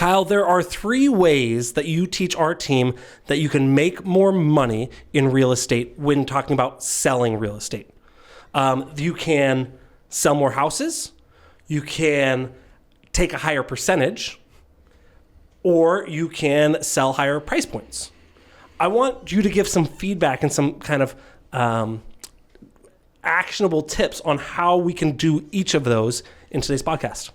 Kyle, there are 3 ways that you teach our team that you can make more money in real estate when talking about selling real estate. You can sell more houses, you can take a higher percentage, or you can sell higher price points. I want you to give some feedback and some kind of actionable tips on how we can do each of those in today's podcast.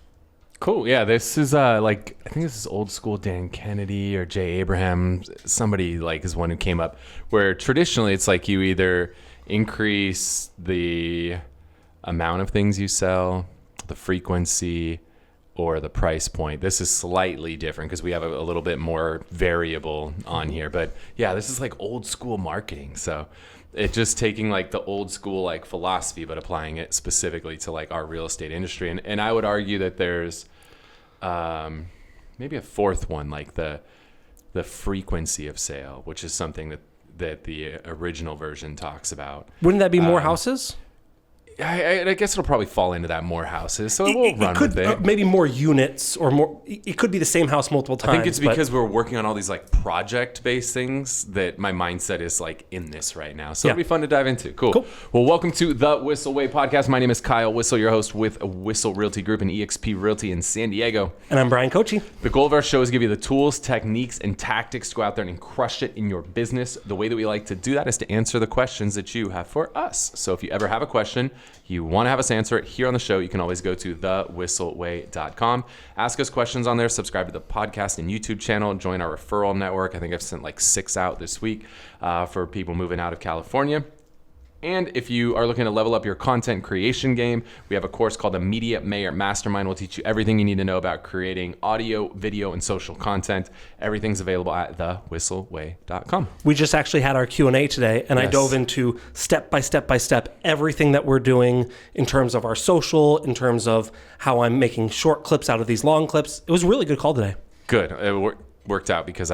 Cool. Yeah, this is I think this is old school Dan Kennedy or Jay Abraham. Somebody is one who came up where traditionally it's like you either increase the amount of things you sell, the frequency, or the price point. This is slightly different because we have a little bit more variable on here. But yeah, this is like old school marketing. So it's just taking the old school philosophy, but applying it specifically to our real estate industry. And I would argue that there's maybe a fourth one, the frequency of sale, which is something that the original version talks about. Wouldn't that be more houses? I guess it'll probably fall into that, more houses. So we'll run with it. Maybe more units or more. It could be the same house multiple times. I think it's because we're working on all these project-based things that my mindset is in this right now. So it'll be fun to dive into. Cool. Well, welcome to the Whissel Way podcast. My name is Kyle Whissel, your host with Whissel Realty Group and eXp Realty in San Diego. And I'm Bryan Koci. The goal of our show is to give you the tools, techniques, and tactics to go out there and crush it in your business. The way that we like to do that is to answer the questions that you have for us. So if you ever have a question, you want to have us answer it here on the show, you can always go to thewhisselway.com. Ask us questions on there, subscribe to the podcast and YouTube channel, join our referral network. I think I've sent 6 out this week for people moving out of California. And if you are looking to level up your content creation game, we have a course called the Media Mayor Mastermind. We'll teach you everything you need to know about creating audio, video, and social content. Everything's available at thewhisselway.com. We just actually had our Q&A today, and I dove into step by step everything that we're doing in terms of our social, in terms of how I'm making short clips out of these long clips. It was a really good call today. Good. It worked out because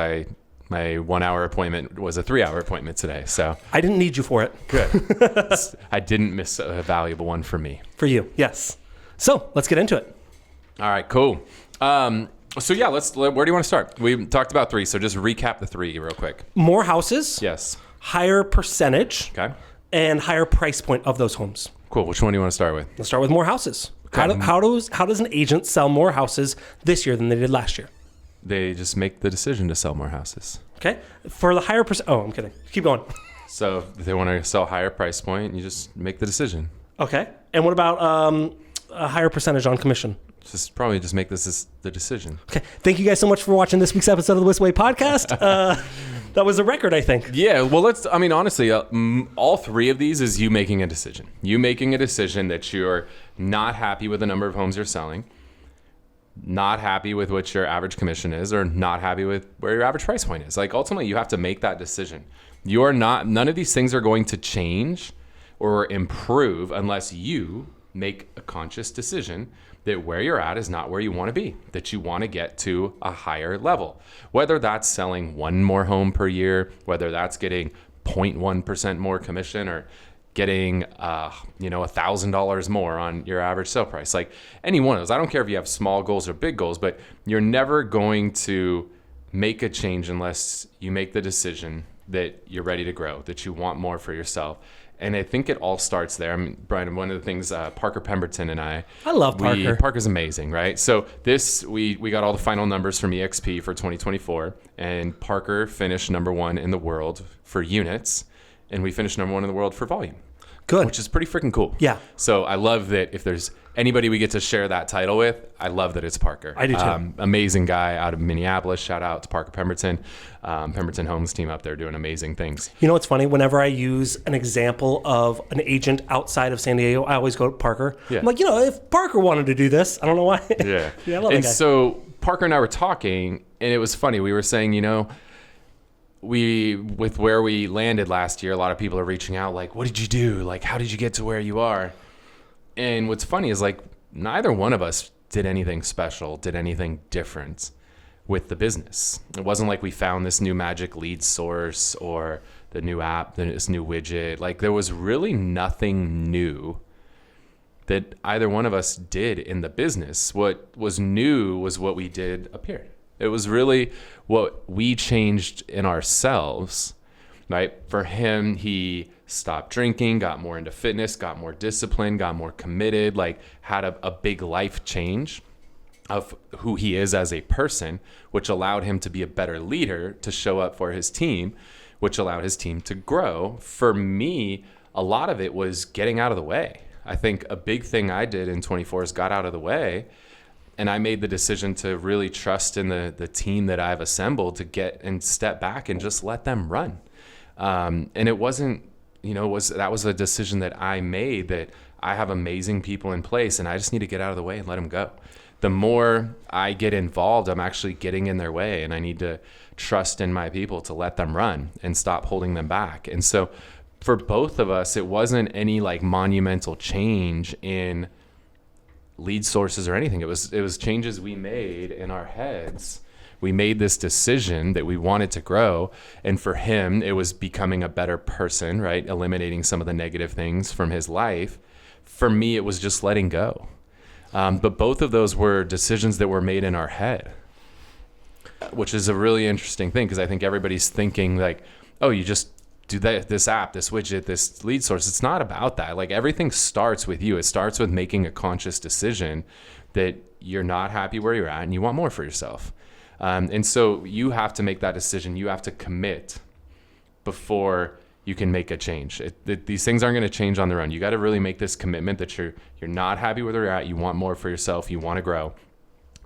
my 1 hour appointment was a 3 hour appointment today. So I didn't need you for it. Good. I didn't miss a valuable one for me. For you, yes. So let's get into it. All right, cool. So yeah, where do you want to start? We talked about 3, so just recap the 3 real quick. More houses. Yes. Higher percentage. Okay. And higher price point of those homes. Cool. Which one do you want to start with? Let's start with more houses. Okay. How does an agent sell more houses this year than they did last year? They just make the decision to sell more houses. Okay. For the higher percent. Oh, I'm kidding. Keep going. So if they want to sell higher price point, you just make the decision. Okay. And what about a higher percentage on commission? Probably just make this the decision. Okay. Thank you guys so much for watching this week's episode of the Whissel Way podcast. That was a record, I think. Yeah. Well, honestly, all 3 of these is you making a decision. You making a decision that you're not happy with the number of homes you're selling, not happy with what your average commission is, or not happy with where your average price point is. Ultimately, you have to make that decision. None of these things are going to change or improve unless you make a conscious decision that where you're at is not where you want to be, that you want to get to a higher level. Whether that's selling 1 more home per year, whether that's getting 0.1% more commission, or getting $1,000 more on your average sale price. Any one of those. I don't care if you have small goals or big goals, but you're never going to make a change unless you make the decision that you're ready to grow, that you want more for yourself. And I think it all starts there. Bryan, one of the things Parker Pemberton and I love Parker. Parker's amazing, right? So we got all the final numbers from eXp for 2024, and Parker finished number 1 in the world for units, and we finished number 1 in the world for volume. Good. Which is pretty freaking cool. Yeah. So I love that if there's anybody we get to share that title with, I love that it's Parker. I do too. Amazing guy out of Minneapolis. Shout out to Parker Pemberton. Pemberton Homes team up there doing amazing things. You know what's funny? Whenever I use an example of an agent outside of San Diego, I always go to Parker. Yeah. I'm like, if Parker wanted to do this, I don't know why. Yeah. Yeah, I love and that guy. So Parker and I were talking, and it was funny. We were saying, with where we landed last year, a lot of people are reaching out what did you do? How did you get to where you are? And what's funny is neither one of us did anything special, did anything different with the business. It wasn't like we found this new magic lead source or the new app, this new widget. There was really nothing new that either one of us did in the business. What was new was what we did up here. It was really what we changed in ourselves, right? For him, he stopped drinking, got more into fitness, got more disciplined, got more committed, like had a big life change of who he is as a person, which allowed him to be a better leader, to show up for his team, which allowed his team to grow. For me, a lot of it was getting out of the way. I think a big thing I did in 24 is got out of the way. And I made the decision to really trust in the team that I've assembled to get and step back and just let them run. And it wasn't, that was a decision that I made, that I have amazing people in place and I just need to get out of the way and let them go. The more I get involved, I'm actually getting in their way, and I need to trust in my people to let them run and stop holding them back. And so for both of us, it wasn't any like monumental change in lead sources or anything. It was changes we made in our heads. We made this decision that we wanted to grow. And for him, it was becoming a better person, right? Eliminating some of the negative things from his life. For me, it was just letting go. But both of those were decisions that were made in our head, which is a really interesting thing, because I think everybody's thinking like, oh, you just do this app, this widget, this lead source. It's not about that. Like, everything starts with you. It starts with making a conscious decision that you're not happy where you're at and you want more for yourself. And so you have to make that decision. You have to commit before you can make a change. These things aren't going to change on their own. You got to really make this commitment that you're not happy where you're at. You want more for yourself. You want to grow.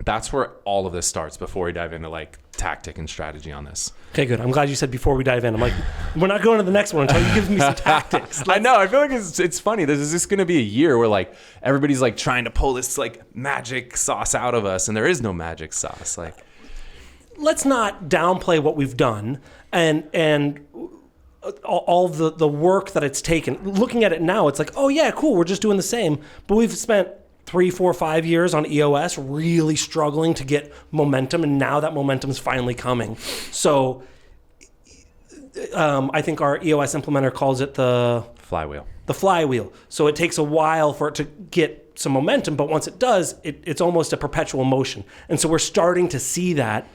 That's where all of this starts before we dive into like tactic and strategy on this. Okay, good. I'm glad you said before we dive in. I'm like, we're not going to the next one until you give me some tactics. I know. I feel like it's funny. This is going to be a year where like everybody's like trying to pull this like magic sauce out of us, and there is no magic sauce. Like, let's not downplay what we've done and all the work that it's taken. Looking at it now, it's like, oh yeah, cool, we're just doing the same. But we've spent 3, 4, 5 years on EOS really struggling to get momentum, and now that momentum is finally coming. So I think our EOS implementer calls it the flywheel. The flywheel. So it takes a while for it to get some momentum, but once it does, it's almost a perpetual motion. And so we're starting to see that,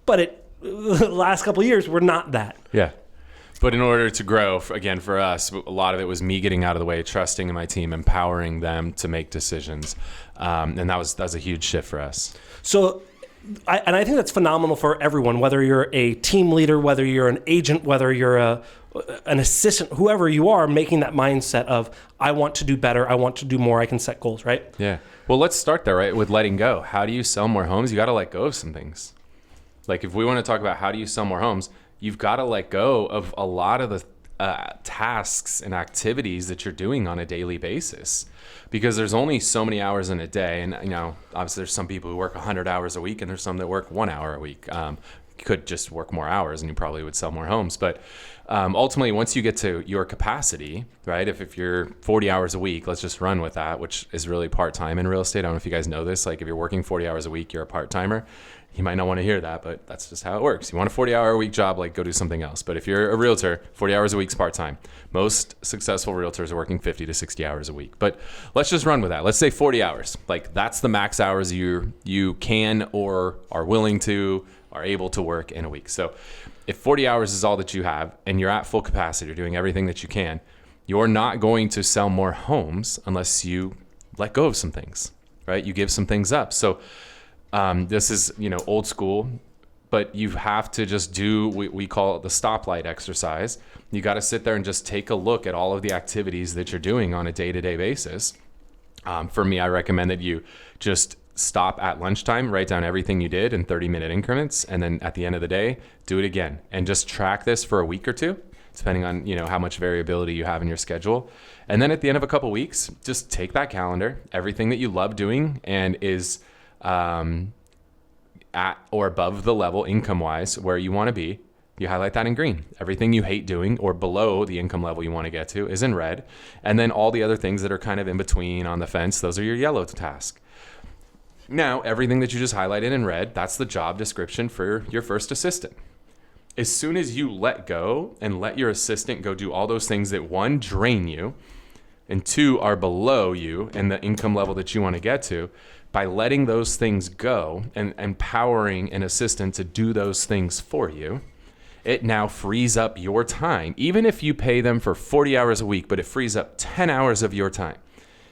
but the last couple of years, we're not that. Yeah. But in order to grow, again, for us, a lot of it was me getting out of the way, trusting in my team, empowering them to make decisions. And that was a huge shift for us. So, I think that's phenomenal for everyone, whether you're a team leader, whether you're an agent, whether you're an assistant, whoever you are, making that mindset of, I want to do better, I want to do more, I can set goals, right? Yeah. Well, let's start there, right, with letting go. How do you sell more homes? You got to let go of some things. Like, if we want to talk about how do you sell more homes, you've got to let go of a lot of the tasks and activities that you're doing on a daily basis, because there's only so many hours in a day. And, obviously there's some people who work 100 hours a week, and there's some that work 1 hour a week. You could just work more hours and you probably would sell more homes. But ultimately, once you get to your capacity, right, if you're 40 hours a week, let's just run with that, which is really part-time in real estate. I don't know if you guys know this. Like, if you're working 40 hours a week, you're a part-timer. You might not want to hear that, but that's just how it works. You want a 40-hour-a-week job, like, go do something else. But if you're a realtor, 40 hours a week is part-time. Most successful realtors are working 50 to 60 hours a week. But let's just run with that. Let's say 40 hours. Like, that's the max hours you can or are willing to, are able to work in a week. So if 40 hours is all that you have and you're at full capacity, you're doing everything that you can, you're not going to sell more homes unless you let go of some things, right? You give some things up. So this is, old school, but you have to just do, we call it the stoplight exercise. You got to sit there and just take a look at all of the activities that you're doing on a day-to-day basis. For me, I recommend that you just stop at lunchtime, write down everything you did in 30-minute increments, and then at the end of the day, do it again. And just track this for a week or two, depending on, how much variability you have in your schedule. And then at the end of a couple weeks, just take that calendar, everything that you love doing and is at or above the level income-wise where you want to be, you highlight that in green. Everything you hate doing or below the income level you want to get to is in red. And then all the other things that are kind of in between on the fence, those are your yellow task. Now, everything that you just highlighted in red, that's the job description for your first assistant. As soon as you let go and let your assistant go do all those things that, one, drain you, and two, are below you and the income level that you want to get to, by letting those things go and empowering an assistant to do those things for you, it now frees up your time. Even if you pay them for 40 hours a week, but it frees up 10 hours of your time,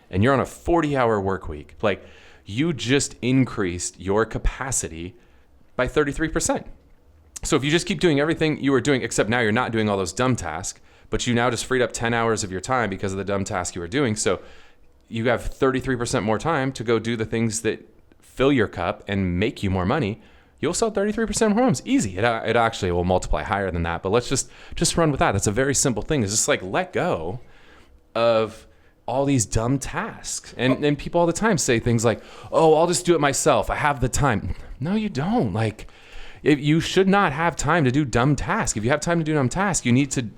and you're on a 40-hour work week, like, you just increased your capacity by 33%. So if you just keep doing everything you were doing, except now you're not doing all those dumb tasks, but you now just freed up 10 hours of your time because of the dumb task you were doing. So you have 33% more time to go do the things that fill your cup and make you more money. You'll sell 33% more homes. Easy. It actually will multiply higher than that, but let's just run with that. That's a very simple thing. It's just like, let go of all these dumb tasks. And people all the time say things like, oh, I'll just do it myself. I have the time. No, you don't. Like, you should not have time to do dumb tasks. If you have time to do dumb tasks, you need to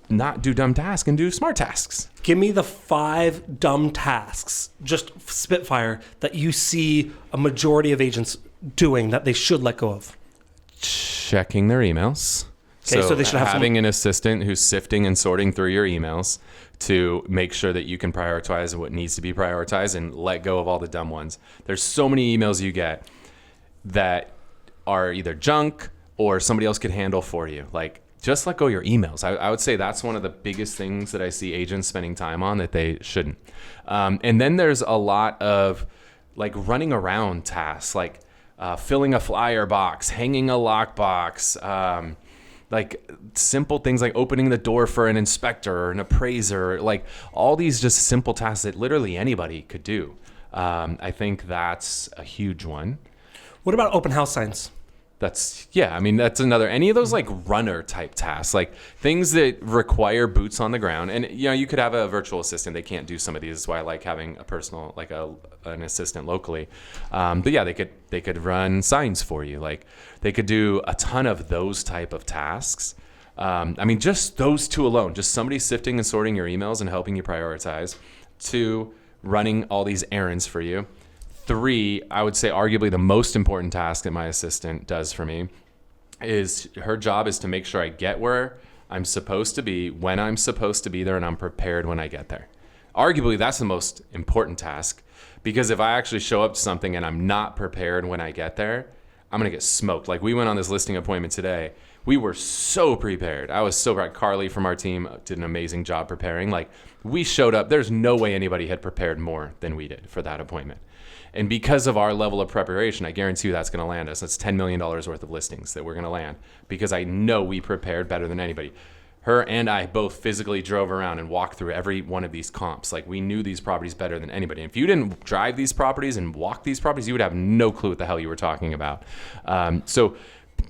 not do dumb tasks and do smart tasks. Give me the 5 dumb tasks, just spitfire, that you see a majority of agents doing that they should let go of. Checking their emails. Okay, so they should have having an assistant who's sifting and sorting through your emails to make sure that you can prioritize what needs to be prioritized and let go of all the dumb ones. There's so many emails you get that are either junk or somebody else could handle for you. Like, just let go of your emails. I would say that's one of the biggest things that I see agents spending time on that they shouldn't. And then there's a lot of like running around tasks, like filling a flyer box, hanging a lockbox, like simple things like opening the door for an inspector or an appraiser, like all these just simple tasks that literally anybody could do. I think that's a huge one. What about open house signs? That's another, any of those like runner type tasks, like things that require boots on the ground. And, you could have a virtual assistant. They can't do some of these. That's why I like having a personal, like an assistant locally. But yeah, they could run signs for you. Like they could do a ton of those type of tasks. Just those two alone, just somebody sifting and sorting your emails and helping you prioritize, 2, running all these errands for you. 3, I would say arguably the most important task that my assistant does for me is her job is to make sure I get where I'm supposed to be when I'm supposed to be there and I'm prepared when I get there. Arguably, that's the most important task, because if I actually show up to something and I'm not prepared when I get there, I'm going to get smoked. Like we went on this listing appointment today. We were so prepared. I was so proud. Carly from our team did an amazing job preparing. Like we showed up. There's no way anybody had prepared more than we did for that appointment. And because of our level of preparation, I guarantee you that's going to land us. That's $10 million worth of listings that we're going to land, because I know we prepared better than anybody. Her and I both physically drove around and walked through every one of these comps. Like we knew these properties better than anybody. And if you didn't drive these properties and walk these properties, you would have no clue what the hell you were talking about. So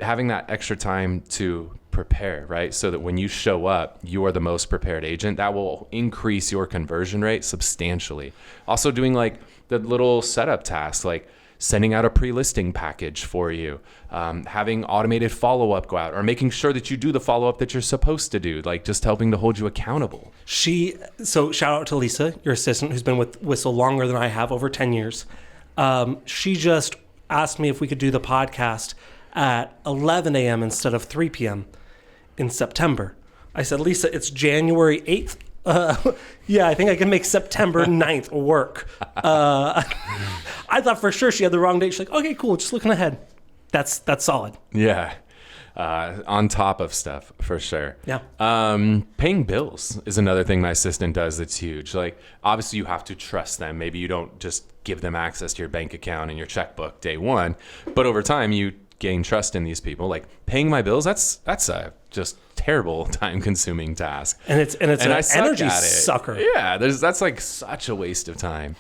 having that extra time to prepare, right? So that when you show up, you are the most prepared agent. That will increase your conversion rate substantially. Also doing like the little setup tasks, like sending out a pre-listing package for you, having automated follow-up go out, or making sure that you do the follow-up that you're supposed to do, like just helping to hold you accountable. So shout out to Lisa, your assistant, who's been with Whissel longer than I have, over 10 years. She just asked me if we could do the podcast at 11 a.m. instead of 3 p.m. in September. I said, Lisa, it's January 8th. I think I can make September 9th work. I thought for sure she had the wrong date. She's like, okay, cool. Just looking ahead. That's solid. Yeah. On top of stuff, for sure. Yeah. Paying bills is another thing my assistant does that's huge. Like, obviously you have to trust them. Maybe you don't just give them access to your bank account and your checkbook day one, but over time you gain trust in these people. Like paying my bills, that's a just terrible time-consuming task, and it's an energy sucker. Yeah, that's like such a waste of time.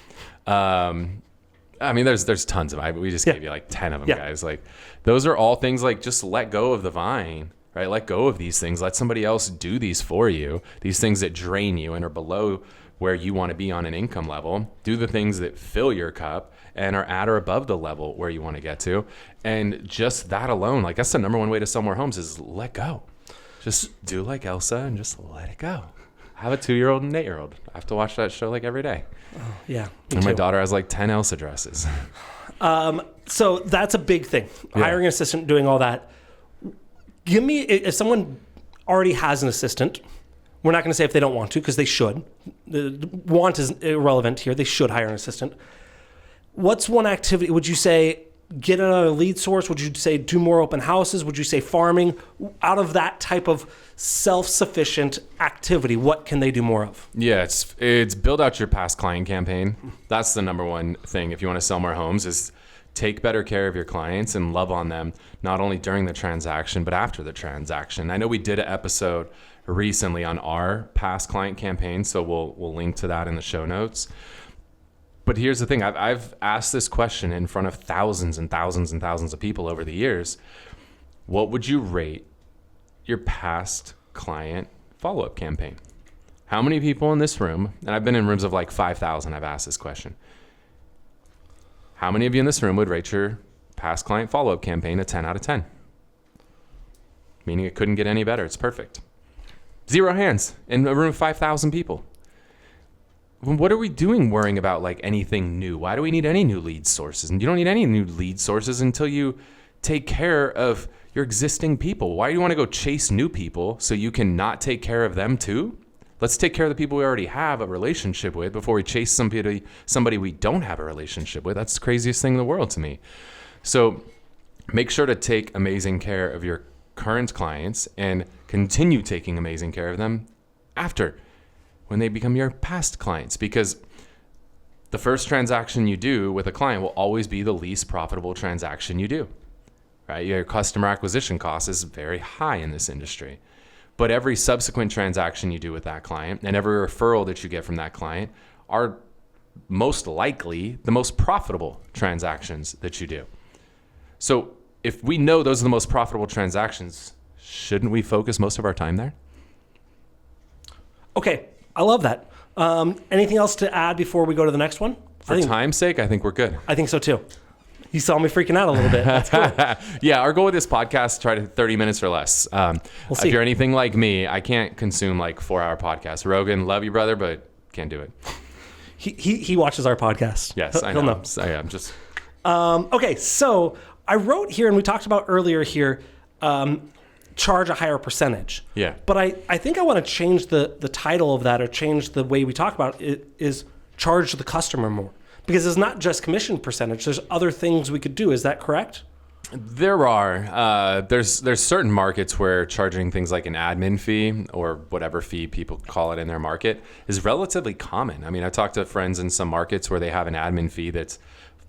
There's tons of them. We just gave you like 10 of them, guys. Like those are all things like just let go of the vine, right? Let go of these things. Let somebody else do these for you. These things that drain you and are below where you want to be on an income level. Do the things that fill your cup and are at or above the level where you want to get to. And just that alone, like that's the number one way to sell more homes is let go. Just do like Elsa and just let it go. I have a 2-year-old and an 8-year-old. I have to watch that show like every day. Oh, yeah. And my daughter has like 10 Elsa dresses. So that's a big thing. Yeah. Hiring an assistant, doing all that. Give me, if someone already has an assistant, we're not going to say if they don't want to, because they should. The want is irrelevant here. They should hire an assistant. what's one activity? Would you say get another lead source? Would you say do more open houses? Would you say farming? Out of that type of self-sufficient activity, what can they do more of? Yeah, it's build out your past client campaign. That's the number one thing if you want to sell more homes is take better care of your clients and love on them, not only during the transaction, but after the transaction. I know we did an episode recently on our past client campaign, so we'll link to that in the show notes. But here's the thing. I've asked this question in front of thousands and thousands and thousands of people over the years. What would you rate your past client follow-up campaign? How many people in this room, and I've been in rooms of like 5,000, I've asked this question. How many of you in this room would rate your past client follow-up campaign a 10 out of 10? Meaning it couldn't get any better. It's perfect. 0 hands in a room of 5,000 people. What are we doing worrying about like anything new? Why do we need any new lead sources? And you don't need any new lead sources until you take care of your existing people. Why do you want to go chase new people so you can not take care of them too? Let's take care of the people we already have a relationship with before we chase somebody we don't have a relationship with. That's the craziest thing in the world to me. So make sure to take amazing care of your current clients and continue taking amazing care of them after, when they become your past clients, because the first transaction you do with a client will always be the least profitable transaction you do, right? Your customer acquisition cost is very high in this industry. But every subsequent transaction you do with that client and every referral that you get from that client are most likely the most profitable transactions that you do. So if we know those are the most profitable transactions, shouldn't we focus most of our time there? Okay, I love that. Anything else to add before we go to the next one? For time's sake, I think we're good. I think so too. You saw me freaking out a little bit. That's cool. Yeah, our goal with this podcast, try to 30 minutes or less. If you're anything like me, I can't consume like 4-hour podcasts. Rogan, love you, brother, but can't do it. He watches our podcast. Yes, I know. He'll know. So, yeah, I'm just... Okay, so I wrote here, and we talked about earlier here, charge a higher percentage. Yeah. But I think I want to change the title of that, or change the way we talk about it, is charge the customer more. Because it's not just commission percentage. There's other things we could do. Is that correct? There are. There's certain markets where charging things like an admin fee or whatever fee people call it in their market is relatively common. I mean, I talked to friends in some markets where they have an admin fee that's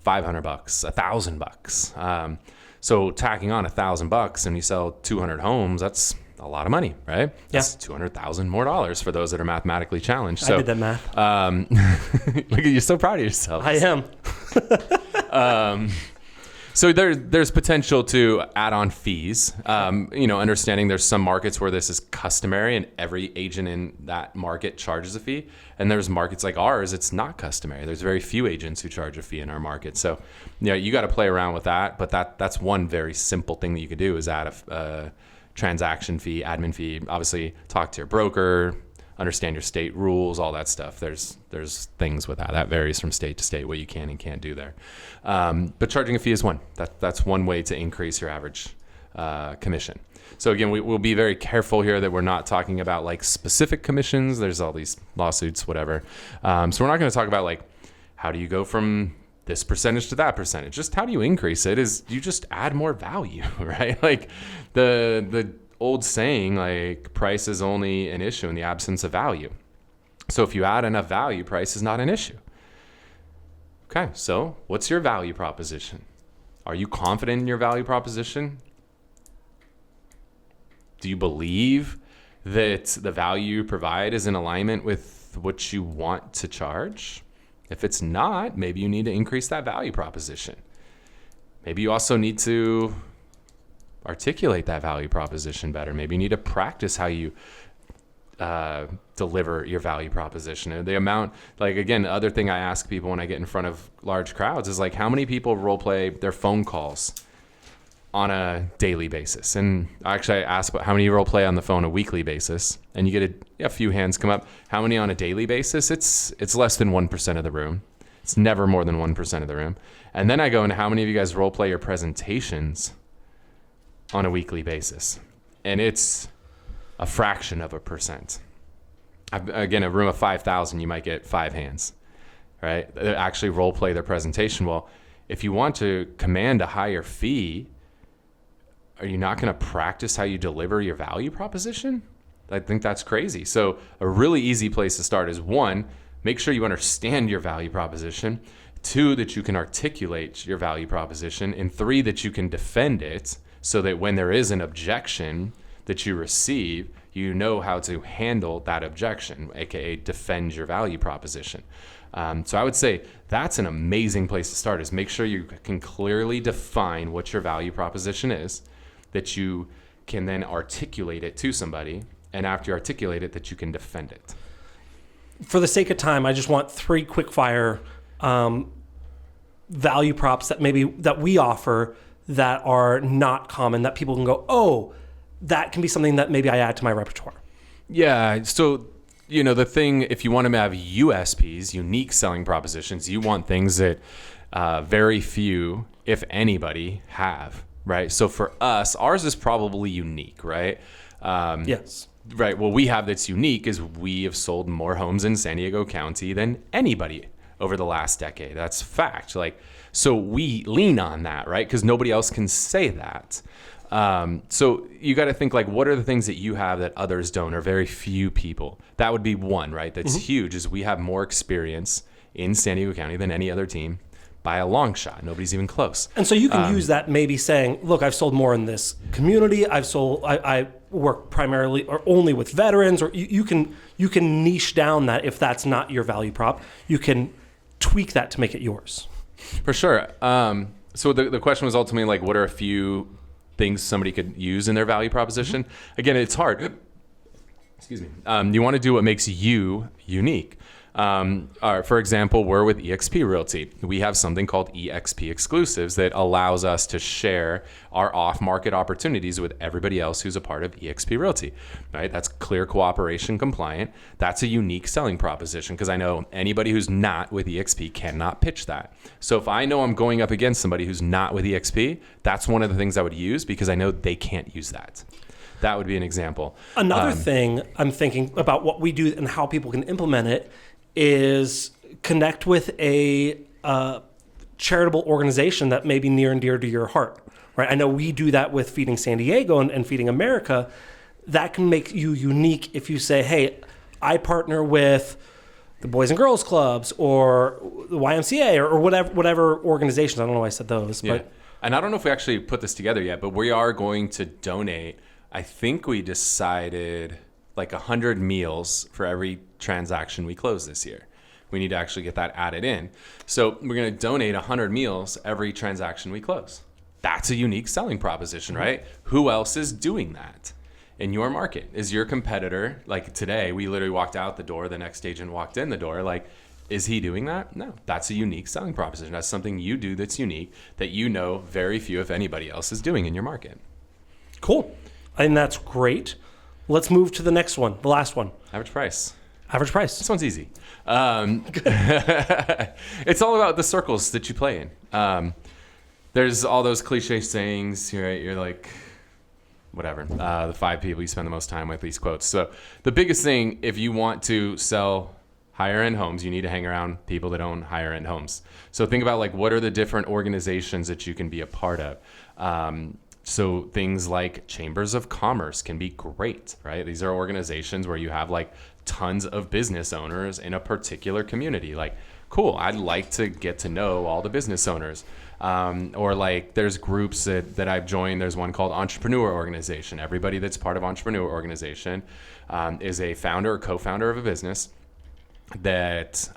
$500, $1,000. So tacking on $1,000 and you sell 200 homes, that's a lot of money, right? That's $200,000 more dollars for those that are mathematically challenged. So, I did that math. Look at you, so proud of yourself. I am. So there's potential to add on fees. Understanding there's some markets where this is customary and every agent in that market charges a fee. And there's markets like ours, it's not customary. There's very few agents who charge a fee in our market. So, you got to play around with that. But that's one very simple thing that you could do is add a transaction fee, admin fee. Obviously, talk to your broker, understand your state rules, all that stuff. There's things with that. That varies from state to state what you can and can't do there. But charging a fee is one. That's one way to increase your average commission. So again, we'll be very careful here that we're not talking about like specific commissions. There's all these lawsuits, whatever. So we're not going to talk about like how do you go from this percentage to that percentage. Just how do you increase it is you just add more value, right? Like the old saying, like price is only an issue in the absence of value. So if you add enough value, price is not an issue. Okay, so what's your value proposition? Are you confident in your value proposition? Do you believe that the value you provide is in alignment with what you want to charge? If it's not, maybe you need to increase that value proposition. Maybe you also need to articulate that value proposition better. Maybe you need to practice how you deliver your value proposition. And the amount, like, again, the other thing I ask people when I get in front of large crowds is like, how many people role play their phone calls on a daily basis? And actually I ask how many role play on the phone a weekly basis, and you get a few hands come up. How many on a daily basis? It's less than 1% of the room. It's never more than 1% of the room. And then I go into how many of you guys role play your presentations on a weekly basis, and it's a fraction of a percent. Again, a room of 5,000, you might get 5 hands. right? They actually role play their presentation. Well, if you want to command a higher fee, are you not going to practice how you deliver your value proposition? I think that's crazy. So a really easy place to start is 1, make sure you understand your value proposition. 2, that you can articulate your value proposition. And 3, that you can defend it so that when there is an objection that you receive, you know how to handle that objection, aka defend your value proposition. So I would say that's an amazing place to start, is make sure you can clearly define what your value proposition is, that you can then articulate it to somebody, and after you articulate it, that you can defend it. For the sake of time, I just want 3 quick fire value props that we offer that are not common, that people can go, oh, that can be something that maybe I add to my repertoire. Yeah. So, the thing, if you want to have USPs, unique selling propositions, you want things that very few, if anybody, have, right? So for us, ours is probably unique, right? Yes. Right. What we have that's unique is we have sold more homes in San Diego County than anybody over the last decade. That's fact. So we lean on that, right? Because nobody else can say that. So you got to think, what are the things that you have that others don't, or very few people? That would be one, right? That's huge, is we have more experience in San Diego County than any other team by a long shot. Nobody's even close. And so you can use that, maybe saying, look, I've sold more in this community. I work primarily or only with veterans, or you can niche down that. If that's not your value prop, you can tweak that to make it yours. For sure. So the question was ultimately what are a few things somebody could use in their value proposition? Again, it's hard. Excuse me. You want to do what makes you unique. For example, we're with eXp Realty. We have something called eXp Exclusives that allows us to share our off-market opportunities with everybody else who's a part of eXp Realty, right? That's clear cooperation compliant. That's a unique selling proposition, because I know anybody who's not with eXp cannot pitch that. So if I know I'm going up against somebody who's not with eXp, that's one of the things I would use, because I know they can't use that. That would be an example. Another thing I'm thinking about what we do and how people can implement it is connect with a charitable organization that may be near and dear to your heart, right? I know we do that with Feeding San Diego and Feeding America. That can make you unique if you say, hey, I partner with the Boys and Girls Clubs or the YMCA or whatever organizations. I don't know why I said those. Yeah. But And I don't know if we actually put this together yet, but we are going to donate, I think we decided 100 meals for every transaction we close this year. We need to actually get that added in. So we're going to donate 100 meals every transaction we close. That's a unique selling proposition, right? Who else is doing that in your market? Is your competitor, today, we literally walked out the door, the next agent walked in the door, is he doing that? No, that's a unique selling proposition. That's something you do that's unique, that very few, if anybody else, is doing in your market. Cool. I think that's great. Let's move to the next one, the last one. Average price. Average price. This one's easy. It's all about the circles that you play in. There's all those cliche sayings, right? You're whatever. The 5 people you spend the most time with, these quotes. So the biggest thing, if you want to sell higher end homes, you need to hang around people that own higher end homes. So think about what are the different organizations that you can be a part of. So things like chambers of commerce can be great, right? These are organizations where you have tons of business owners in a particular community. Cool, I'd like to get to know all the business owners. Or there's groups that I've joined. There's one called Entrepreneur Organization. Everybody that's part of Entrepreneur Organization is a founder or co-founder of a business that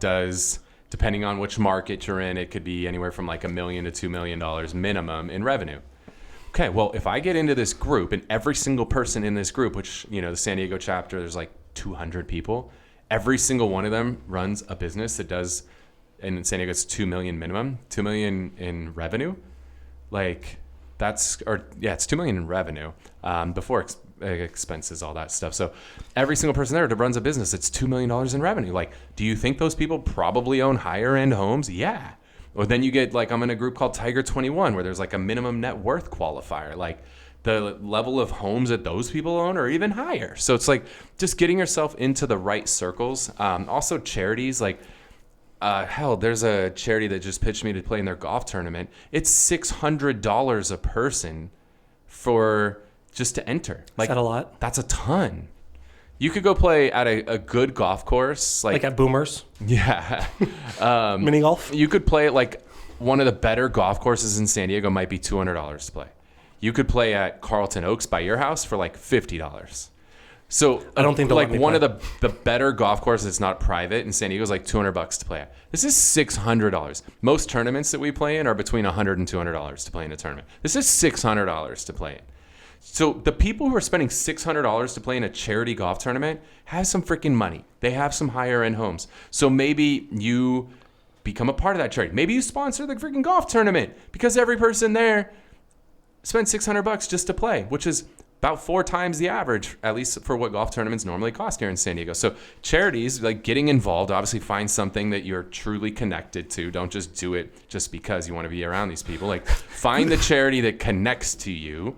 does, depending on which market you're in, it could be anywhere from $1 million to $2 million minimum in revenue. Okay, well, if I get into this group and every single person in this group, which, the San Diego chapter, there's 200 people, every single one of them runs a business that does, and in San Diego it's 2 million minimum, 2 million in revenue. It's 2 million in revenue before expenses, all that stuff. So every single person there that runs a business that's $2 million in revenue. Do you think those people probably own higher end homes? Yeah. Or then you get I'm in a group called Tiger 21 where there's a minimum net worth qualifier. The level of homes that those people own are even higher. So it's just getting yourself into the right circles. Also charities, Hell, there's a charity that just pitched me to play in their golf tournament. It's $600 a person for just to enter. Is that a lot? That's a ton. You could go play at a good golf course. Like at Boomers? Yeah. Mini golf? You could play at like one of the better golf courses in San Diego might be $200 to play. You could play at Carlton Oaks by your house for like $50. So I don't think like one of the better golf courses that's not private in San Diego is like $200 to play at. This is $600. Most tournaments that we play in are between $100 and $200 to play in a tournament. This is $600 to play in. So the people who are spending $600 to play in a charity golf tournament have some freaking money. They have some higher end homes. So maybe you become a part of that charity. Maybe you sponsor the freaking golf tournament because every person there spends $600 just to play, which is about 4 times the average, at least for what golf tournaments normally cost here in San Diego. So charities, like getting involved, obviously find something that you're truly connected to. Don't just do it just because you want to be around these people. Like find the charity that connects to you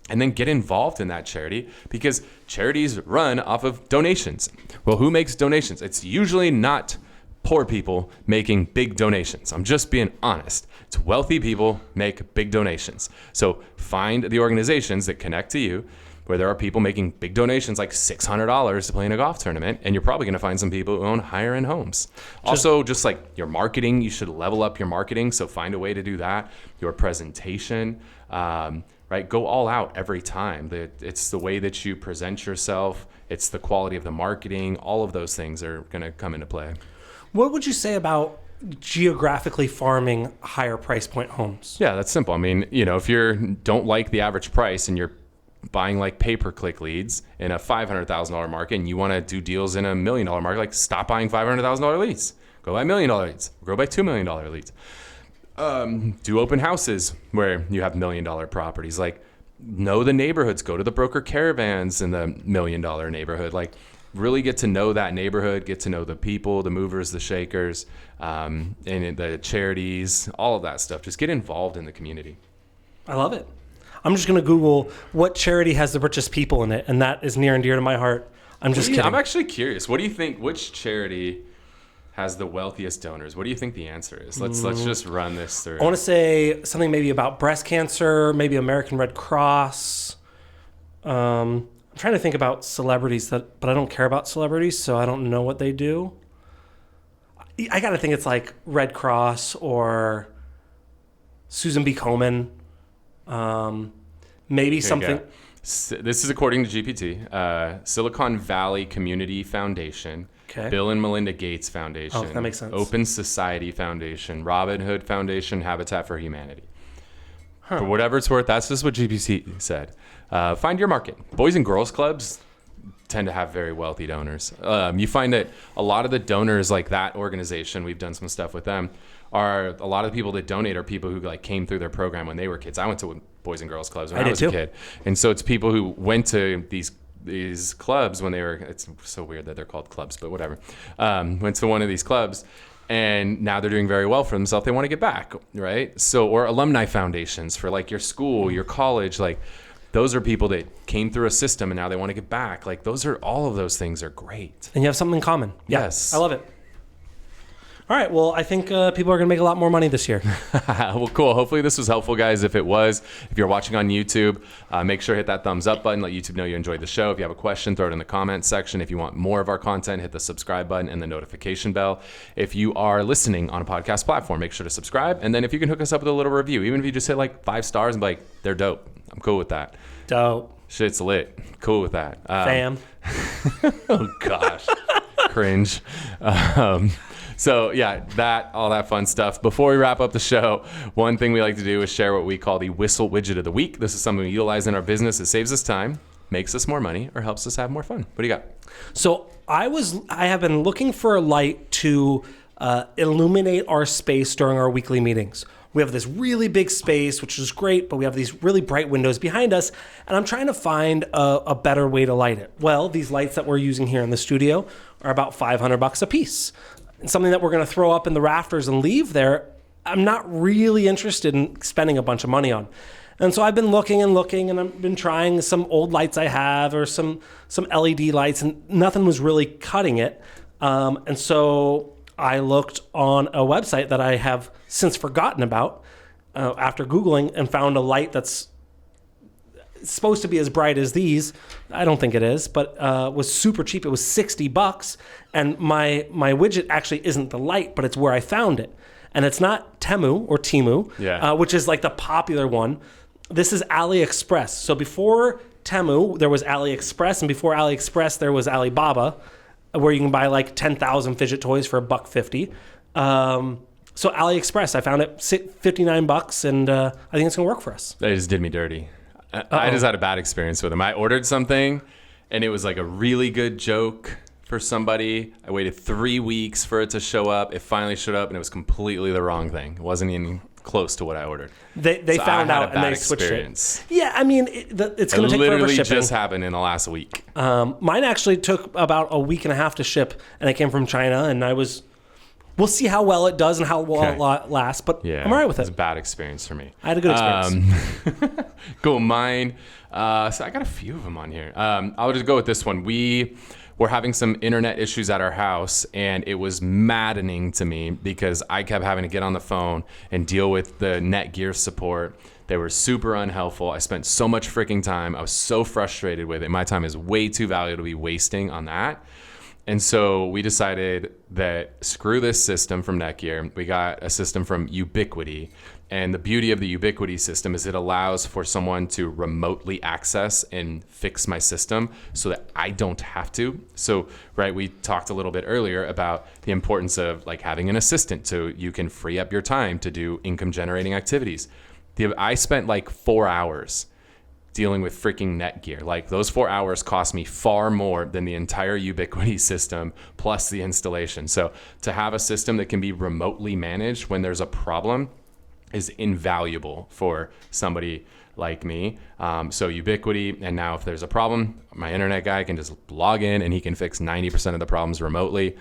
and then get involved in that charity because charities run off of donations. Well, who makes donations? It's usually not poor people making big donations. I'm just being honest. It's wealthy people make big donations. So find the organizations that connect to you where there are people making big donations like $600 to play in a golf tournament, and you're probably going to find some people who own higher end homes. Also, just like your marketing, you should level up your marketing. So find a way to do that. Your presentation, right? Go all out every time. It's the way that you present yourself. It's the quality of the marketing. All of those things are going to come into play. What would you say about geographically farming higher price point homes? Yeah, that's simple. I mean, if you don't like the average price and you're buying like pay-per-click leads in a $500,000 market and you want to do deals in a $1 million market, like stop buying $500,000 leads. Go buy $1 million leads. Go buy $2 million leads. Do open houses where you have $1 million properties. Like know the neighborhoods. Go to the broker caravans in the $1 million neighborhood. Like really get to know that neighborhood, get to know the people, the movers, the shakers, and the charities, all of that stuff. Just get involved in the community. I love it. I'm just going to Google what charity has the richest people in it, and that is near and dear to my heart. I'm just kidding. I'm actually curious. What do you think? Which charity has the wealthiest donors? What do you think the answer is? Let's just run this through. I want to say something maybe about breast cancer, maybe American Red Cross. I'm trying to think about celebrities, but I don't care about celebrities, so I don't know what they do. I got to think it's like Red Cross or Susan B. Komen. Maybe something. This is according to GPT. Silicon Valley Community Foundation, okay. Bill and Melinda Gates Foundation, that makes sense. Open Society Foundation, Robin Hood Foundation, Habitat for Humanity. For whatever it's worth, that's just what GPT said. Find your market. Boys and girls clubs tend to have very wealthy donors. You find that a lot of the donors, like that organization, we've done some stuff with them, are a lot of the people that donate are people who like came through their program when they were kids. I went to Boys and Girls Clubs when I was a kid. And so it's people who went to these clubs when they were, it's so weird that they're called clubs, but whatever. Went to one of these clubs and now they're doing very well for themselves. They want to get back, right? So, or alumni foundations for like your school, your college, like those are people that came through a system and now they want to get back. Like all of those things are great. And you have something in common. Yes. I love it. All right. Well, I think people are going to make a lot more money this year. Well, cool. Hopefully this was helpful, guys. If it was, if you're watching on YouTube, make sure to hit that thumbs up button. Let YouTube know you enjoyed the show. If you have a question, throw it in the comments section. If you want more of our content, hit the subscribe button and the notification bell. If you are listening on a podcast platform, make sure to subscribe. And then if you can hook us up with a little review, even if you just hit like 5 stars and be like, they're dope. I'm cool with that. Dope. Shit's lit. Cool with that. Fam. Oh, gosh. Cringe. So yeah, all that fun stuff. Before we wrap up the show, one thing we like to do is share what we call the Whissel Widget of the Week. This is something we utilize in our business. It saves us time, makes us more money, or helps us have more fun. What do you got? So I have been looking for a light to illuminate our space during our weekly meetings. We have this really big space, which is great, but we have these really bright windows behind us, and I'm trying to find a better way to light it. Well, these lights that we're using here in the studio are about $500 a piece. And something that we're going to throw up in the rafters and leave there, I'm not really interested in spending a bunch of money on. And so I've been looking, and I've been trying some old lights I have or some LED lights, and nothing was really cutting it. And so I looked on a website that I have since forgotten about after Googling, and found a light that's supposed to be as bright as these. I don't think it is, but was super cheap. It was $60, and my widget actually isn't the light, but it's where I found it. And it's not Temu or Temu, which is like the popular one. This is AliExpress. So before Temu, there was AliExpress, and before AliExpress, there was Alibaba, where you can buy like 10,000 fidget toys for $1.50. So AliExpress, I found it $59, and I think it's gonna work for us. They just did me dirty. I just had a bad experience with them. I ordered something, and it was like a really good joke for somebody. I waited 3 weeks for it to show up. It finally showed up, and it was completely the wrong thing. It wasn't even close to what I ordered. They found out and they switched it. Yeah, I mean, it's going to take forever shipping. It literally just happened in the last week. Mine actually took about a week and a half to ship, and it came from China, and we'll see how well it does and how well it lasts, but I'm all right with it. It's a bad experience for me. I had a good experience. Cool. Mine. So I got a few of them on here. I'll just go with this one. We were having some internet issues at our house, and it was maddening to me because I kept having to get on the phone and deal with the Netgear support. They were super unhelpful. I spent so much freaking time. I was so frustrated with it. My time is way too valuable to be wasting on that. And so we decided that screw this system from Netgear. We got a system from Ubiquiti. And the beauty of the Ubiquiti system is it allows for someone to remotely access and fix my system so that I don't have to. So, right, we talked a little bit earlier about the importance of like having an assistant so you can free up your time to do income generating activities. I spent like 4 hours dealing with freaking Netgear. Like those 4 hours cost me far more than the entire Ubiquiti system plus the installation. So to have a system that can be remotely managed when there's a problem is invaluable for somebody like me. So Ubiquiti, and now if there's a problem, my internet guy can just log in and he can fix 90% of the problems remotely,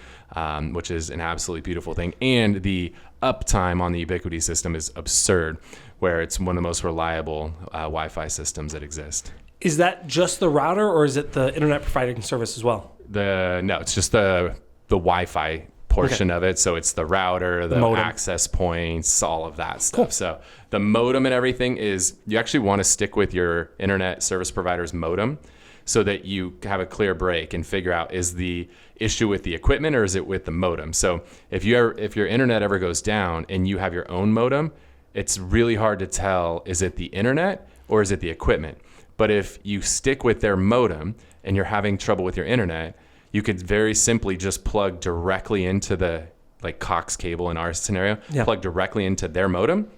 which is an absolutely beautiful thing. And the uptime on the Ubiquiti system is absurd, where it's one of the most reliable Wi-Fi systems that exist. Is that just the router, or is it the internet providing service as well? No, it's just the Wi-Fi portion of it. So it's the router, the modem, access points, all of that stuff. Cool. So the modem and everything is, you actually want to stick with your internet service provider's modem so that you have a clear break and figure out, is the issue with the equipment or is it with the modem? So if your internet ever goes down and you have your own modem, it's really hard to tell, is it the internet or is it the equipment? But if you stick with their modem and you're having trouble with your internet, you could very simply just plug directly into the like Cox cable in our scenario, plug directly into their modem.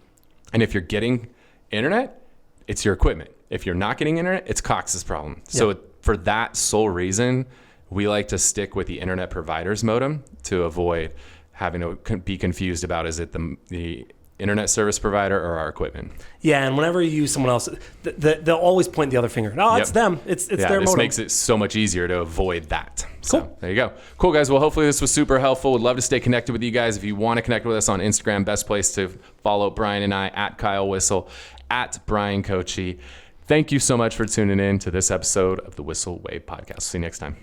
And if you're getting internet, it's your equipment. If you're not getting internet, it's Cox's problem. So for that sole reason, we like to stick with the internet provider's modem to avoid having to be confused about, is it the internet service provider or our equipment. Yeah, and whenever you use someone else, they'll always point the other finger. No, it's them. It's their modem. This makes it so much easier to avoid that. Cool. So there you go. Cool, guys. Well, hopefully this was super helpful. Would love to stay connected with you guys. If you want to connect with us on Instagram, best place to follow Brian and I, at Kyle Whissel, at Bryan Koci. Thank you so much for tuning in to this episode of the Whissel Way podcast. See you next time.